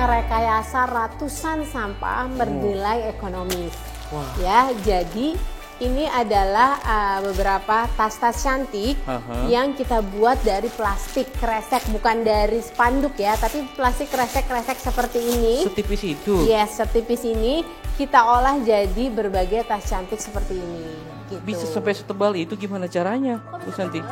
merekayasa ratusan sampah bernilai ekonomis. Ya, jadi ini adalah beberapa tas-tas cantik yang kita buat dari plastik kresek, bukan dari spanduk ya, tapi plastik kresek-kresek seperti ini. Setipis itu? Yes, setipis ini kita olah jadi berbagai tas cantik seperti ini. Gitu. Bisa sampai setebal itu gimana caranya, Bu Santi?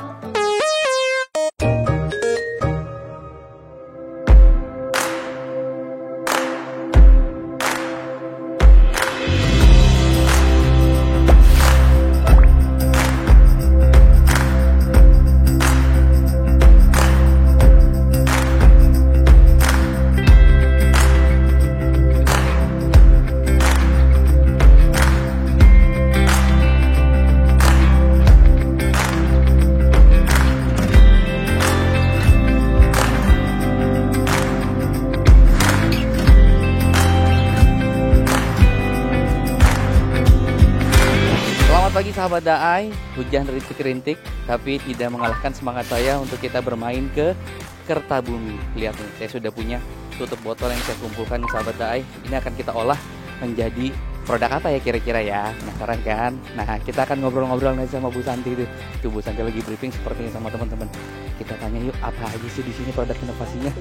Selamat pagi sahabat Daai, hujan rintik-rintik tapi tidak mengalahkan semangat saya untuk kita bermain ke Kertabumi. Lihat nih, saya sudah punya tutup botol yang saya kumpulkan sahabat Daai. Ini akan kita olah menjadi produk apa ya kira-kira ya? Penasaran kan? Nah, kita akan ngobrol-ngobrol nih sama Bu Santi tuh. Tuh Bu Santi lagi briefing sepertinya sama teman-teman. Kita tanya yuk, apa aja sih di sini produk inovasinya?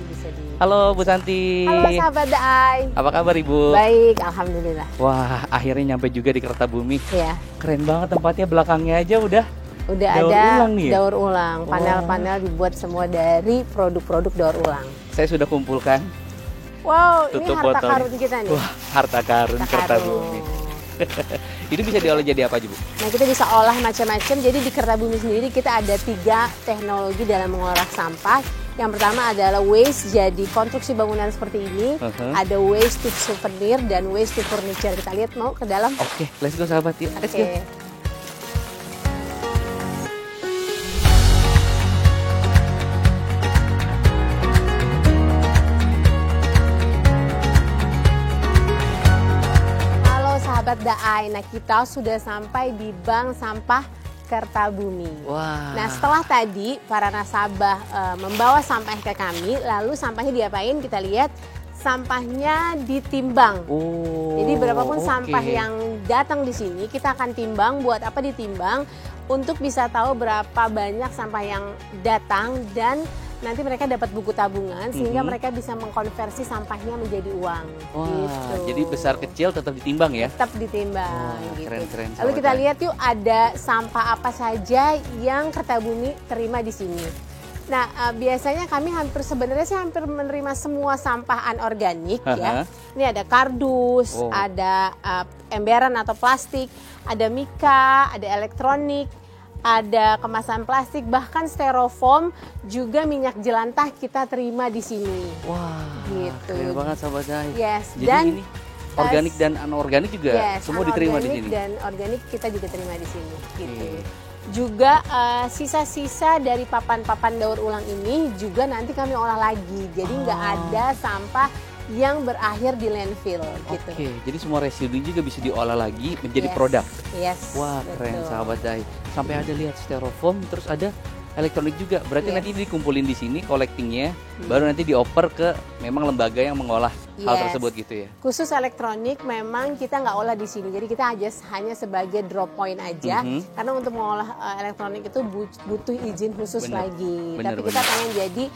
Halo Bu Santi. Halo sahabat Daai. Apa kabar Ibu? Baik, alhamdulillah. Wah, akhirnya nyampe juga di Kertabumi. Iya. Keren banget tempatnya, belakangnya aja udah daur ada ulang nih ya? daur ulang. Panel-panel dibuat semua dari produk-produk daur ulang. Saya sudah kumpulkan. Wow, ini Tutup harta botol. karun kita nih. Wah, harta karun Harta Kertabumi. Itu bisa diolah jadi apa aja Bu? Nah, kita bisa olah macam-macam. Jadi di Kertabumi sendiri kita ada 3 teknologi dalam mengolah sampah. Yang pertama adalah waste jadi konstruksi bangunan seperti ini. Ada waste to souvenir dan waste to furniture. Kita lihat mau ke dalam. Oke, let's go sahabat yuk. Let's go. Sahabat Daai, nah kita sudah sampai di Bank Sampah Kertabumi. Wah. Nah setelah tadi para nasabah membawa sampah ke kami, lalu sampahnya diapain? Kita lihat sampahnya ditimbang. Jadi berapapun sampah yang datang di sini kita akan timbang. Buat apa ditimbang? Untuk bisa tahu berapa banyak sampah yang datang dan nanti mereka dapat buku tabungan sehingga mereka bisa mengkonversi sampahnya menjadi uang. Wah, gitu. jadi besar kecil tetap ditimbang ya? Tetap ditimbang. Gitu. Keren-keren. Lalu kita lihat yuk ada sampah apa saja yang Kertabumi terima di sini. Nah biasanya kami sebenarnya hampir menerima semua sampah anorganik ya. Ini ada kardus, ada emberan atau plastik, ada mika, ada elektronik, ada kemasan plastik, bahkan styrofoam, juga minyak jelantah kita terima di sini. Wah, gitu. Keren banget sahabat Daai. Yes, jadi dan ini organik dan anorganik juga semua diterima di sini. Dan organik kita juga terima di sini. Gitu. Juga sisa-sisa dari papan-papan daur ulang ini juga nanti kami olah lagi. Jadi nggak ada sampah yang berakhir di landfill gitu. Oke, jadi semua residu juga bisa diolah lagi menjadi produk. Yes. Wah, keren betul. sahabat Daai. Sampai ada lihat styrofoam, terus ada elektronik juga. Berarti nanti dikumpulin di sini collectingnya, baru nanti dioper ke memang lembaga yang mengolah hal tersebut gitu ya. Khusus elektronik memang kita nggak olah di sini. Jadi kita hanya sebagai drop point aja. Karena untuk mengolah elektronik itu butuh izin khusus lagi. Tapi kita pengen jadi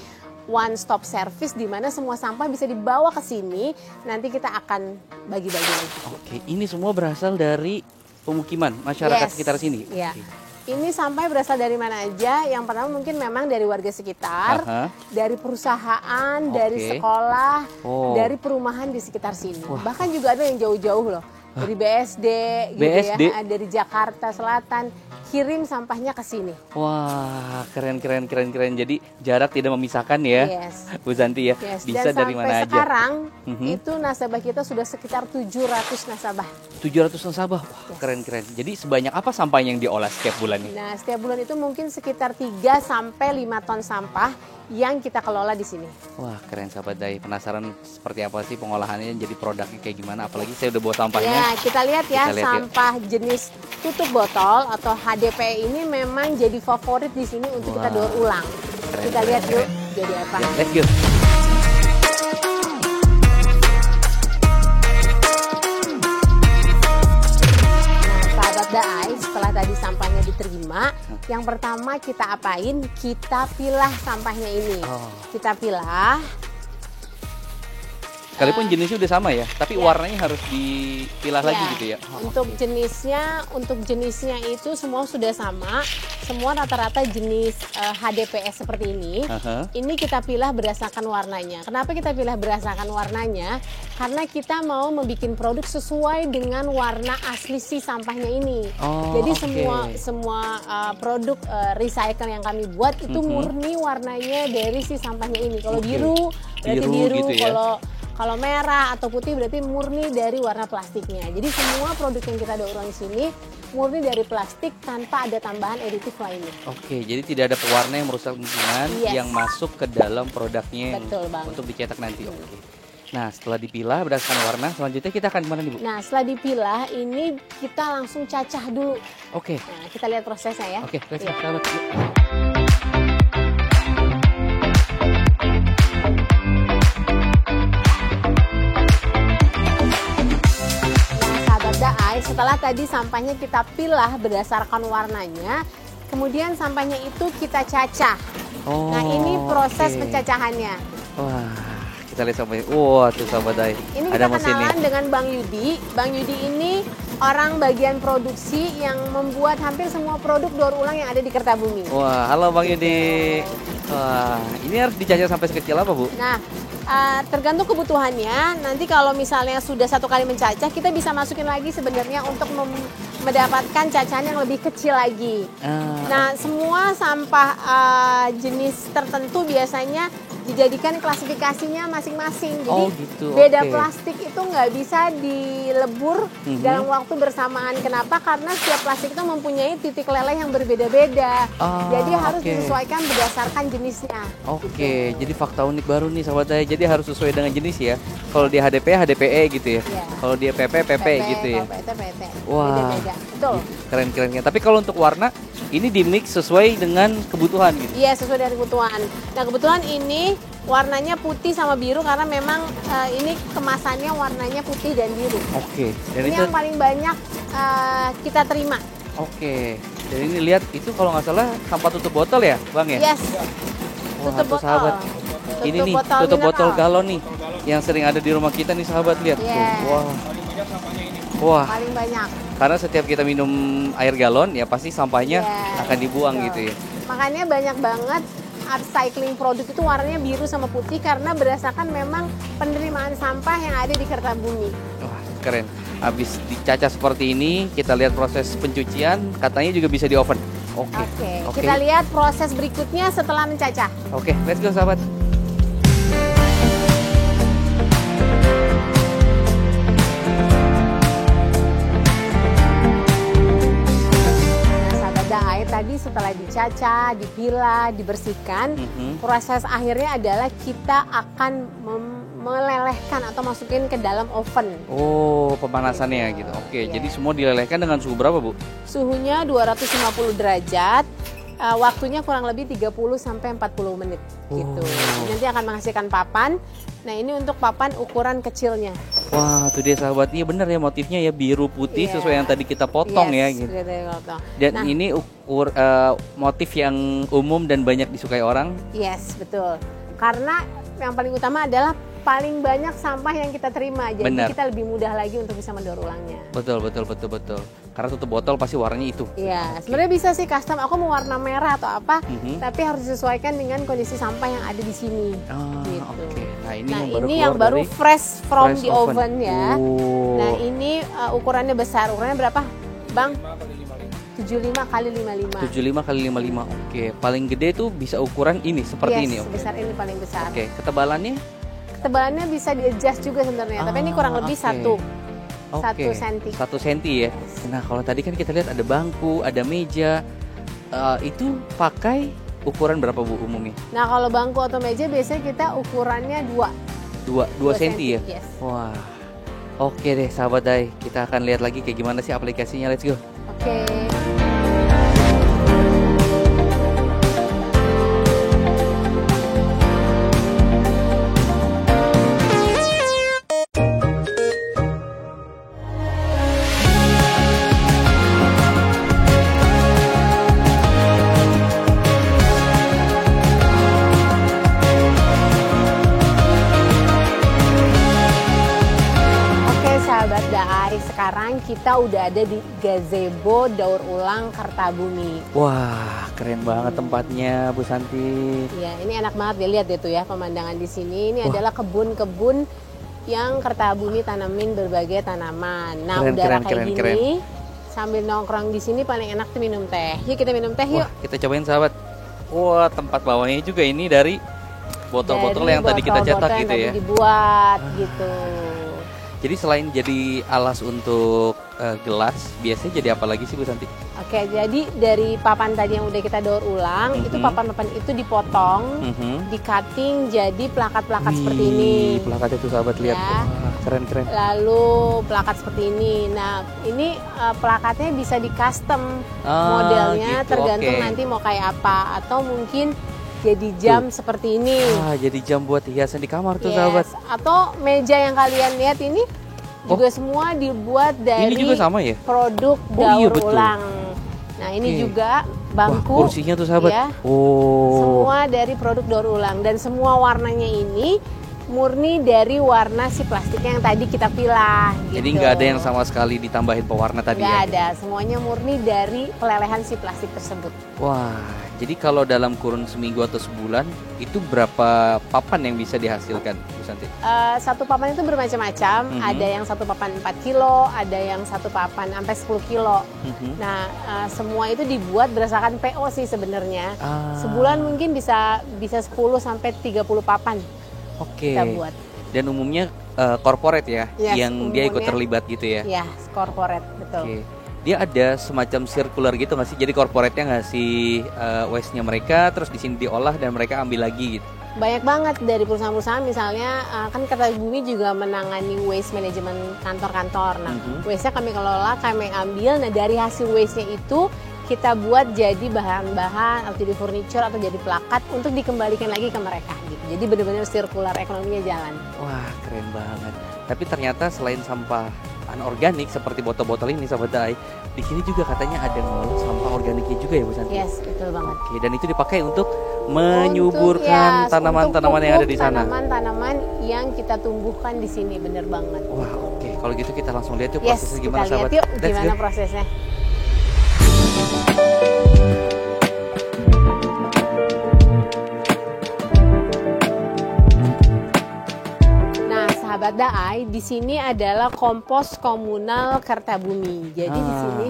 one stop service di mana semua sampah bisa dibawa ke sini, nanti kita akan bagi-bagi lagi. Oke, ini semua berasal dari pemukiman masyarakat sekitar sini. Iya. Ini sampah berasal dari mana aja? Yang pertama mungkin memang dari warga sekitar, dari perusahaan, dari sekolah, dari perumahan di sekitar sini. Bahkan juga ada yang jauh-jauh loh, dari BSD, gitu ya, dari Jakarta Selatan. Kirim sampahnya ke sini. Wah, keren. Jadi jarak tidak memisahkan ya, Bu Santi ya. Bisa dan dari mana aja. sampai sekarang itu nasabah kita sudah sekitar 700 nasabah. 700 nasabah, wah keren. Jadi sebanyak apa sampah yang diolah setiap bulan nih? Nah, setiap bulan itu mungkin sekitar 3 sampai 5 ton sampah yang kita kelola di sini. Wah, keren sahabat Daai. Penasaran seperti apa sih pengolahannya jadi produknya kayak gimana? Apalagi saya udah bawa sampahnya. Ya, kita lihat ya, sampah jenis tutup botol atau HDPE ini memang jadi favorit di sini untuk kita daur ulang. Kita lihat yuk jadi apa. Let's go. Daai, setelah tadi sampahnya diterima, yang pertama kita apain? Kita pilah sampahnya ini. Kita pilah. Sekalipun jenisnya udah sama ya, tapi warnanya harus dipilah lagi gitu ya. Untuk jenisnya itu semua sudah sama, semua rata-rata jenis HDPS seperti ini. Ini kita pilah berdasarkan warnanya. Kenapa kita pilah berdasarkan warnanya? Karena kita mau membuat produk sesuai dengan warna asli si sampahnya ini. Jadi semua produk recycle yang kami buat itu murni warnanya dari si sampahnya ini. Kalau biru berarti biru, gitu ya? Kalau merah atau putih berarti murni dari warna plastiknya. Jadi semua produk yang kita daur ulang di sini murni dari plastik tanpa ada tambahan aditif lainnya. Oke, jadi tidak ada pewarna yang merusak lingkungan yang masuk ke dalam produknya untuk dicetak nanti. Oke. Nah, setelah dipilah berdasarkan warna, selanjutnya kita akan gimana nih, Bu? Nah, setelah dipilah ini kita langsung cacah dulu. Oke. Nah, kita lihat prosesnya ya. Oke, let's go. Setelah tadi sampahnya kita pilah berdasarkan warnanya, kemudian sampahnya itu kita cacah. Nah, ini proses pencacahannya. Wah, kita lihat sampahnya. Wah, tuh sahabat Daai. Ini kita kenalan dengan Bang Yudi. Bang Yudi ini orang bagian produksi yang membuat hampir semua produk daur ulang yang ada di Kertabumi. Wah, halo Bang Yudi. Wah, ini harus dicacah sampai sekecil apa, Bu? Nah, tergantung kebutuhannya. Nanti kalau misalnya sudah satu kali mencacah, kita bisa masukin lagi sebenarnya untuk mendapatkan cacahan yang lebih kecil lagi. Nah, semua sampah jenis tertentu biasanya dijadikan klasifikasinya masing-masing. Jadi beda plastik itu nggak bisa dilebur dalam waktu bersamaan. Kenapa? Karena setiap plastik itu mempunyai titik leleh yang berbeda-beda. Jadi harus disesuaikan berdasarkan jenisnya. Oke, jadi fakta unik baru nih sahabat Daai. Jadi harus sesuai dengan jenis ya. Kalau dia HDP, HDPE gitu ya. Kalau dia PP, PP gitu ya. Kalau PT. Wah, beda-beda. Betul. Keren. Tapi kalau untuk warna, ini dimix sesuai dengan kebutuhan gitu? Iya, sesuai dengan kebutuhan. Nah, kebetulan ini warnanya putih sama biru karena memang ini kemasannya warnanya putih dan biru. Oke. Dan ini yang paling banyak kita terima. Oke. Dan ini lihat, itu kalau nggak salah sampah tutup botol ya, Bang ya? Yes. Wah, tutup sahabat. Ini nih, tutup botol galon nih, yang sering ada di rumah kita nih sahabat, lihat. Wah. Wah. Paling banyak. Karena setiap kita minum air galon, ya pasti sampahnya akan dibuang gitu ya. Makanya banyak banget upcycling produk itu warnanya biru sama putih karena berdasarkan memang penerimaan sampah yang ada di Kertabumi. Wah, keren. Habis dicacah seperti ini, kita lihat proses pencucian, katanya juga bisa di oven. Oke. Kita lihat proses berikutnya setelah mencacah. Oke, let's go sahabat. Tadi setelah dicacah, dipilah, dibersihkan, proses akhirnya adalah kita akan melelehkan atau masukin ke dalam oven. Oh, pemanasannya gitu. Oke, jadi semua dilelehkan dengan suhu berapa, Bu? Suhunya 250 derajat. Waktunya kurang lebih 30 sampai 40 menit gitu. Nanti akan menghasilkan papan. Nah, ini untuk papan ukuran kecilnya. Wah, tuh dia sahabat. Iya benar ya, motifnya ya biru putih sesuai yang tadi kita potong ya gitu. Dan ini motif yang umum dan banyak disukai orang. Yes, betul. Karena yang paling utama adalah paling banyak sampah yang kita terima, jadi kita lebih mudah lagi untuk bisa mendaur ulangnya. Betul. Karena tutup botol pasti warnanya itu. Iya, sebenarnya bisa sih custom. Aku mau warna merah atau apa, tapi harus disesuaikan dengan kondisi sampah yang ada di sini. Gitu. Nah, ini yang baru fresh from the oven ya. Nah, ini ukurannya besar. Ukurannya berapa, Bang? 75 kali 55. 75 kali 55. Oke, paling gede tuh bisa ukuran ini seperti ini. Sebesar ini paling besar. Oke, ketebalannya? Ketebalannya bisa di-adjust juga sebenarnya, tapi ini kurang lebih 1 senti. 1 senti ya. Nah, kalau tadi kan kita lihat ada bangku, ada meja. Itu pakai ukuran berapa, Bu, umumnya? Nah, kalau bangku atau meja biasanya kita ukurannya 2 senti ya? Yes. Wah. Oke deh, sahabat Daai. Kita akan lihat lagi kayak gimana sih aplikasinya. Let's go. Oke. sekarang kita udah ada di Gazebo Daur Ulang Kertabumi. Wah, keren banget tempatnya, Bu Santi. Ya, ini enak banget ya, lihat deh tuh ya pemandangan di sini. Ini adalah kebun-kebun yang Kertabumi tanamin berbagai tanaman. Nah, udara kayak gini, sambil nongkrong di sini paling enak tuh minum teh. Yuk kita minum teh yuk. Wah, kita cobain sahabat. Wah, tempat bawahnya juga ini dari botol-botol yang tadi kita cetak gitu ya. Dibuat gitu. Jadi selain jadi alas untuk gelas, biasanya jadi apa lagi sih Bu Santi? Oke, jadi dari papan tadi yang udah kita daur ulang, itu papan-papan itu dipotong, di-cutting jadi plakat-plakat seperti ini. Plakat itu sahabat lihat, ya. Wah, keren-keren. Lalu plakat seperti ini. Nah, ini plakatnya bisa di-custom modelnya, gitu, tergantung nanti mau kayak apa. Atau mungkin jadi jam seperti ini. Jadi jam buat hiasan di kamar tuh sahabat. Atau meja yang kalian lihat ini juga semua dibuat dari ini juga sama ya? Produk daur ulang. Nah ini juga bangku. Wah, kursinya tuh sahabat. Ya, semua dari produk daur ulang dan semua warnanya ini murni dari warna si plastiknya yang tadi kita pilah. Gitu. Jadi nggak ada yang sama sekali ditambahin pewarna tadi nggak ya? ada, semuanya murni dari pelelehan si plastik tersebut. Wah, jadi kalau dalam kurun seminggu atau sebulan itu berapa papan yang bisa dihasilkan, Bu Santi? Satu papan itu bermacam-macam. Ada yang satu papan 4 kilo, ada yang satu papan sampai 10 kilo. Nah, semua itu dibuat berdasarkan PO sih sebenarnya. Sebulan mungkin bisa 10 sampai 30 papan. Oke. Kita buat. Dan umumnya corporate ya, yang dia ikut terlibat gitu ya? Ya, corporate, betul. Oke. Dia ada semacam sirkular gitu nggak sih? Jadi corporate-nya ngasih waste-nya mereka, terus di sini diolah dan mereka ambil lagi gitu? Banyak banget dari perusahaan-perusahaan, misalnya kan Kertabumi juga menangani waste management kantor-kantor. Nah, waste-nya kami kelola, kami ambil, nah dari hasil waste-nya itu kita buat jadi bahan-bahan atau jadi furniture atau jadi plakat untuk dikembalikan lagi ke mereka gitu. Jadi benar-benar sirkular ekonominya jalan. Wah, keren banget. Tapi ternyata selain sampah anorganik seperti botol-botol ini sahabat Daai, di sini juga katanya ada ngolah sampah organiknya juga ya Bu Santi? Yes, betul banget. Oke, dan itu dipakai untuk menyuburkan tanaman-tanaman yang ada di sana. Tanaman-tanaman yang kita tumbuhkan di sini, bener banget. Wah, oke. Kalau gitu kita langsung lihat yuk prosesnya gimana kita sahabat. Lihat yuk gimana prosesnya. Nah, sahabat Daai, di sini adalah kompos komunal Kertabumi. Jadi di sini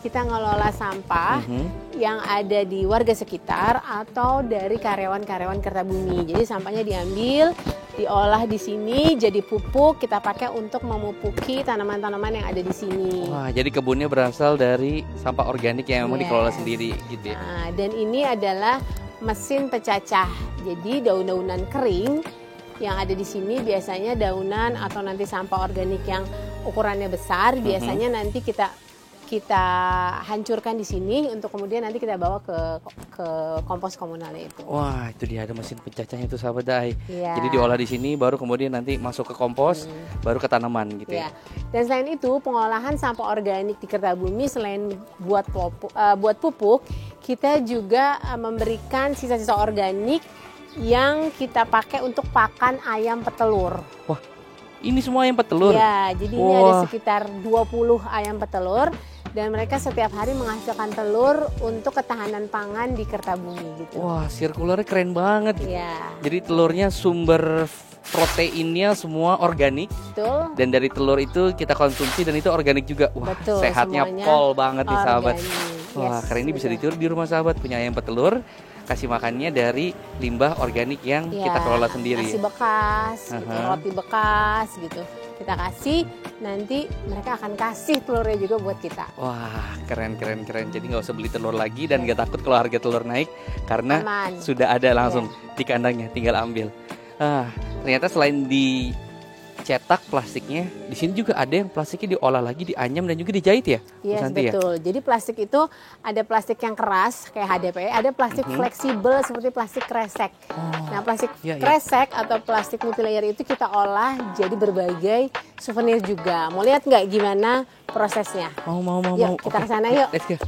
kita ngelola sampah yang ada di warga sekitar atau dari karyawan-karyawan Kertabumi. Jadi sampahnya diambil, diolah di sini jadi pupuk, kita pakai untuk memupuki tanaman-tanaman yang ada di sini. Wah, jadi kebunnya berasal dari sampah organik yang memang dikelola sendiri gitu ya. Nah, dan ini adalah mesin pecacah. Jadi daun-daunan kering yang ada di sini biasanya daunan atau nanti sampah organik yang ukurannya besar, biasanya nanti kita hancurkan di sini untuk kemudian nanti kita bawa ke kompos komunalnya itu. Wah, itu dia ada mesin pecacahnya itu sahabat Daai. Ya. Jadi diolah di sini baru kemudian nanti masuk ke kompos, baru ke tanaman gitu ya. Dan selain itu pengolahan sampah organik di Kertabumi selain buat pupuk, kita juga memberikan sisa-sisa organik yang kita pakai untuk pakan ayam petelur. Wah, ini semua ayam petelur? Ya, jadi ini ada sekitar 20 ayam petelur. Dan mereka setiap hari menghasilkan telur untuk ketahanan pangan di Kertabumi gitu. Wah, sirkularnya keren banget. Iya. Jadi telurnya sumber proteinnya semua organik. Betul. Dan dari telur itu kita konsumsi dan itu organik juga. Wah, betul, sehatnya pol banget nih sahabat. Wah, keren ini betul. bisa ditiru di rumah sahabat, punya ayam petelur. Kasih makannya dari limbah organik yang kita kelola sendiri. Nasi bekas, gitu, roti bekas gitu. Kita kasih, nanti mereka akan kasih telurnya juga buat kita. Wah, keren. Jadi nggak usah beli telur lagi dan nggak takut kalau harga telur naik karena sudah ada langsung di kandangnya, tinggal ambil. Ternyata selain dicetak plastiknya, di sini juga ada yang plastiknya diolah lagi, dianyam dan juga dijahit ya? Yes, betul. Jadi plastik itu ada plastik yang keras kayak HDPE, ada plastik fleksibel seperti plastik kresek. Nah, plastik kresek atau plastik multilayer itu kita olah jadi berbagai souvenir juga. Mau lihat nggak gimana prosesnya? Mau. Yuk, kita ke sana yuk. Let's go.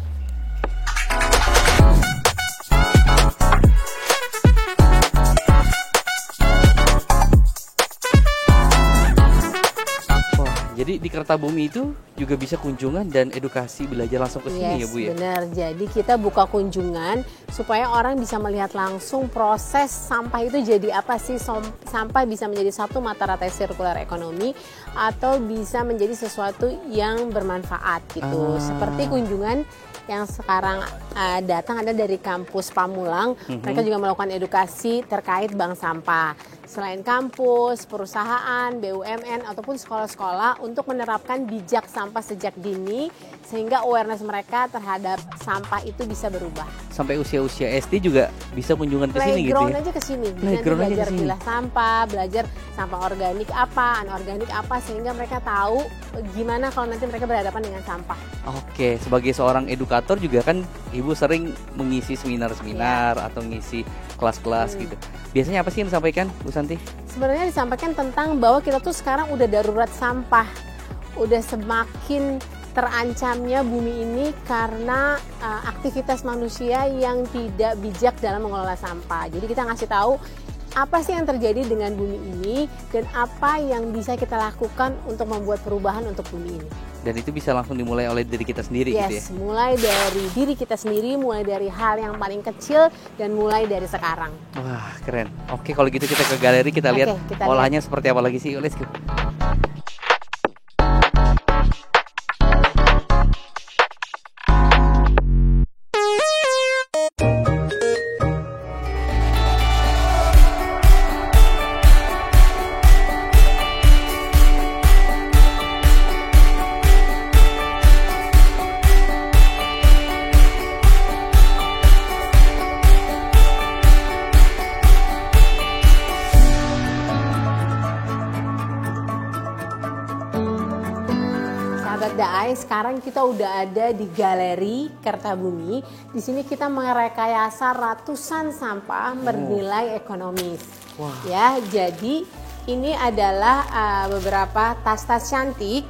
Jadi di Kertabumi itu juga bisa kunjungan dan edukasi belajar langsung ke sini ya Bu ya? Benar. Jadi kita buka kunjungan supaya orang bisa melihat langsung proses sampah itu jadi apa sih. Sampah bisa menjadi satu mata rantai sirkular ekonomi atau bisa menjadi sesuatu yang bermanfaat gitu. Seperti kunjungan yang sekarang datang ada dari kampus Pamulang. Mereka juga melakukan edukasi terkait bank sampah. Selain kampus, perusahaan, BUMN, ataupun sekolah-sekolah untuk menerapkan bijak sampah sejak dini sehingga awareness mereka terhadap sampah itu bisa berubah. Sampai usia-usia SD juga bisa kunjungan ke sini gitu ya? Playground aja ke sini. Belajar pilah sampah, belajar sampah organik apa, anorganik apa, sehingga mereka tahu gimana kalau nanti mereka berhadapan dengan sampah. Oke, sebagai seorang edukator juga kan Ibu sering mengisi seminar-seminar atau ngisi kelas-kelas gitu. Biasanya apa sih yang disampaikan Bu Santi? Sebenarnya disampaikan tentang bahwa kita tuh sekarang udah darurat sampah. Udah semakin terancamnya bumi ini karena aktivitas manusia yang tidak bijak dalam mengelola sampah. Jadi kita ngasih tahu apa sih yang terjadi dengan bumi ini dan apa yang bisa kita lakukan untuk membuat perubahan untuk bumi ini. Dan itu bisa langsung dimulai oleh diri kita sendiri gitu ya? Mulai dari diri kita sendiri, mulai dari hal yang paling kecil dan mulai dari sekarang. Wah, keren. Oke, kalau gitu kita ke galeri, kita lihat olahannya seperti apa lagi sih. Let's go. Sekarang kita udah ada di Galeri Kertabumi. Di sini kita merekayasa ratusan sampah bernilai ekonomis. Ya, jadi ini adalah beberapa tas-tas cantik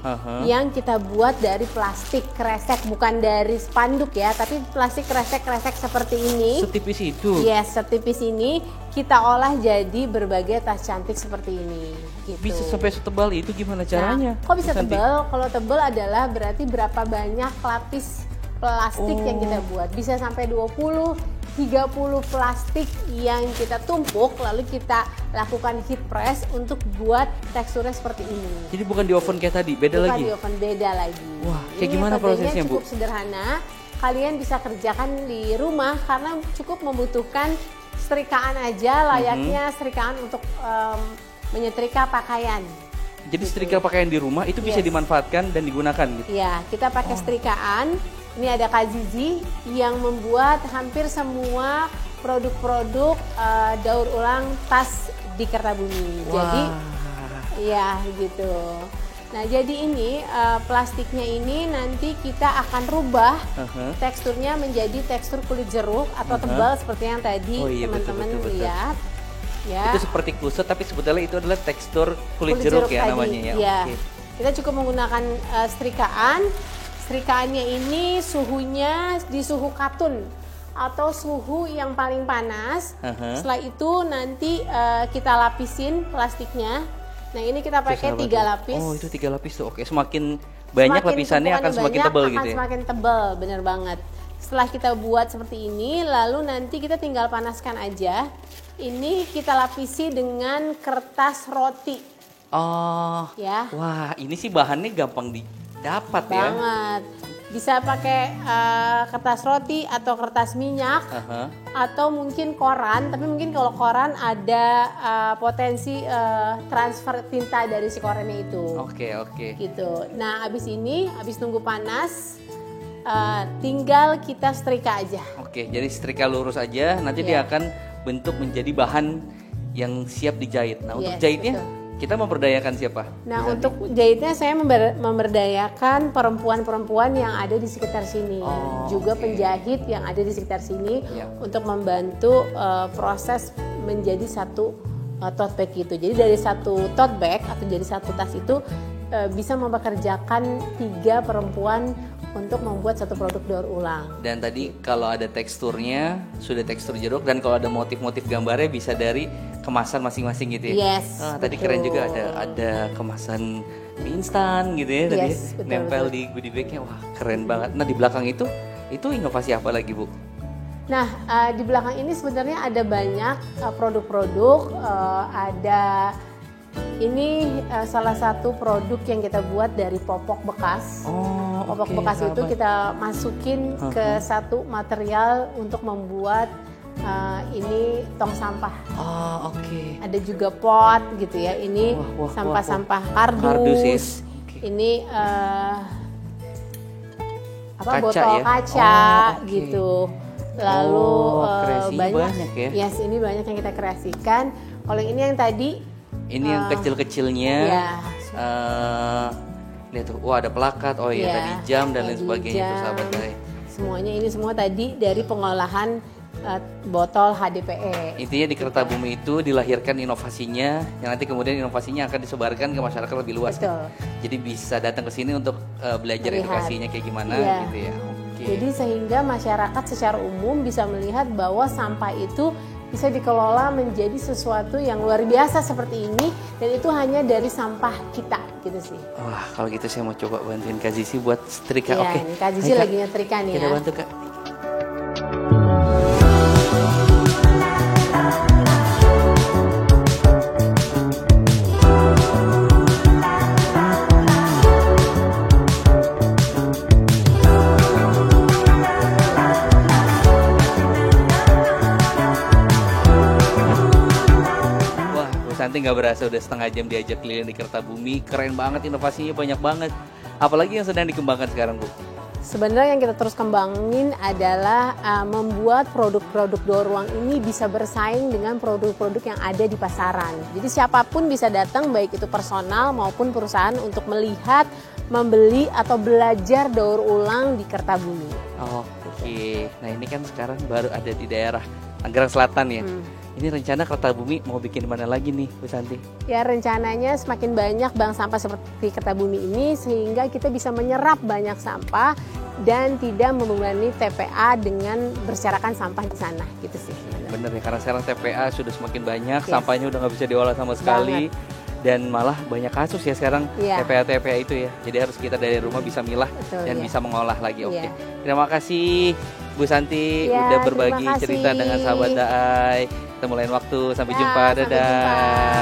yang kita buat dari plastik kresek, bukan dari spanduk ya, tapi plastik kresek-kresek seperti ini. Setipis itu? Yes, setipis ini kita olah jadi berbagai tas cantik seperti ini. Gitu. Bisa sampai setebal itu gimana caranya? Nah, kok bisa tebal? Kalau tebal adalah berarti berapa banyak lapis plastik yang kita buat. Bisa sampai 20-30 plastik yang kita tumpuk lalu kita lakukan heat press untuk buat teksturnya seperti ini. Jadi bukan di oven kayak tadi, beda bukan lagi? Bukan di oven, beda lagi. Wah, kayak gimana prosesnya Bu? Cukup sederhana, kalian bisa kerjakan di rumah karena cukup membutuhkan setrikaan aja, layaknya setrikaan untuk menyetrika pakaian. Jadi setrika pakaian di rumah itu bisa dimanfaatkan dan digunakan gitu? Iya, kita pakai setrikaan. Ini ada Kak Zizi yang membuat hampir semua produk-produk daur ulang tas di Kertabumi. Jadi, ya gitu. Nah, jadi ini plastiknya ini nanti kita akan rubah teksturnya menjadi tekstur kulit jeruk atau tebal seperti yang tadi teman-teman lihat. Ya. Itu seperti kusut tapi sebetulnya itu adalah tekstur kulit jeruk ya tadi, namanya ya. Ya. Kita cukup menggunakan setrikaan. Setrikaannya ini suhunya di suhu katun atau suhu yang paling panas. Setelah itu nanti kita lapisin plastiknya. Nah, ini kita pakai 3 lapis. Oh, itu 3 lapis tuh. Oke, semakin banyak lapisannya akan semakin tebal gitu ya. Semakin tebal, bener banget. Setelah kita buat seperti ini, lalu nanti kita tinggal panaskan aja. Ini kita lapisi dengan kertas roti. Oh, ya. Wah, ini sih bahannya gampang didapat ya. Banget. Bisa pakai kertas roti atau kertas minyak, atau mungkin koran. Tapi mungkin kalau koran ada potensi transfer tinta dari si korannya itu. Oke. Gitu. Nah, abis nunggu panas, tinggal kita setrika aja. Oke, jadi setrika lurus aja. Nanti dia akan bentuk menjadi bahan yang siap dijahit. Nah, untuk jahitnya kita memberdayakan siapa? Nah, untuk jahitnya saya memberdayakan perempuan-perempuan yang ada di sekitar sini, juga penjahit yang ada di sekitar sini untuk membantu proses menjadi satu tote bag itu. Jadi dari satu tote bag atau jadi satu tas itu bisa mempekerjakan 3 perempuan untuk membuat satu produk daur ulang. Dan tadi kalau ada teksturnya sudah tekstur jeruk, dan kalau ada motif-motif gambarnya bisa dari kemasan masing-masing gitu ya. Yes. Tadi keren juga ada kemasan mie instan gitu ya tadi. Yes, betul, Nempel di goodie bagnya, wah keren banget. Nah di belakang itu inovasi apa lagi Bu? Nah, di belakang ini sebenarnya ada banyak produk-produk. Ini salah satu produk yang kita buat dari popok bekas. Popok bekas itu kita masukin ke satu material untuk membuat ini tong sampah. Ada juga pot gitu ya. Ini sampah-sampah kardus. Ya? Ini kaca, botol ya? kaca gitu. Lalu banyak ya. Yes, ini banyak yang kita kreasikan. Kalau ini yang tadi yang kecil-kecilnya. Ya. Lihat tuh, ada plakat. Tadi jam dan lain sebagainya tuh sahabat Daai. Semuanya ini semua tadi dari pengolahan botol HDPE. Intinya di Kertabumi itu dilahirkan inovasinya, yang nanti kemudian inovasinya akan disebarkan ke masyarakat lebih luas. Betul. Jadi bisa datang ke sini untuk belajar edukasinya kayak gimana gitu ya. Jadi sehingga masyarakat secara umum bisa melihat bahwa sampah itu bisa dikelola menjadi sesuatu yang luar biasa seperti ini, dan itu hanya dari sampah kita gitu sih. Wah, kalau gitu saya mau coba bantuin Kak Zizi buat setrika. Oke. Kak Zizi lagi nyetrika nih kita ya. bantu Kak. Nanti nggak berasa udah setengah jam diajak keliling di Kertabumi. Keren banget, inovasinya banyak banget. Apalagi yang sedang dikembangkan sekarang Bu? Sebenarnya yang kita terus kembangin adalah membuat produk-produk daur ulang ini bisa bersaing dengan produk-produk yang ada di pasaran. Jadi siapapun bisa datang, baik itu personal maupun perusahaan, untuk melihat, membeli atau belajar daur ulang di Kertabumi. Oke, nah ini kan sekarang baru ada di daerah Tangerang Selatan ya. Ini rencana Kertabumi mau bikin mana lagi nih Bu Santi? Ya, rencananya semakin banyak bank sampah seperti Kertabumi ini sehingga kita bisa menyerap banyak sampah dan tidak membebani TPA dengan berserakan sampah di sana gitu sih. Bener ya, karena sekarang TPA sudah semakin banyak, sampahnya udah nggak bisa diolah sama sekali. Dan malah banyak kasus ya sekarang TPA itu ya. Jadi harus kita dari rumah bisa milah dan bisa mengolah lagi. Oke. Terima kasih Bu Santi udah berbagi cerita dengan sahabat Daai. Kita mulai waktu. Sampai jumpa. Dadah.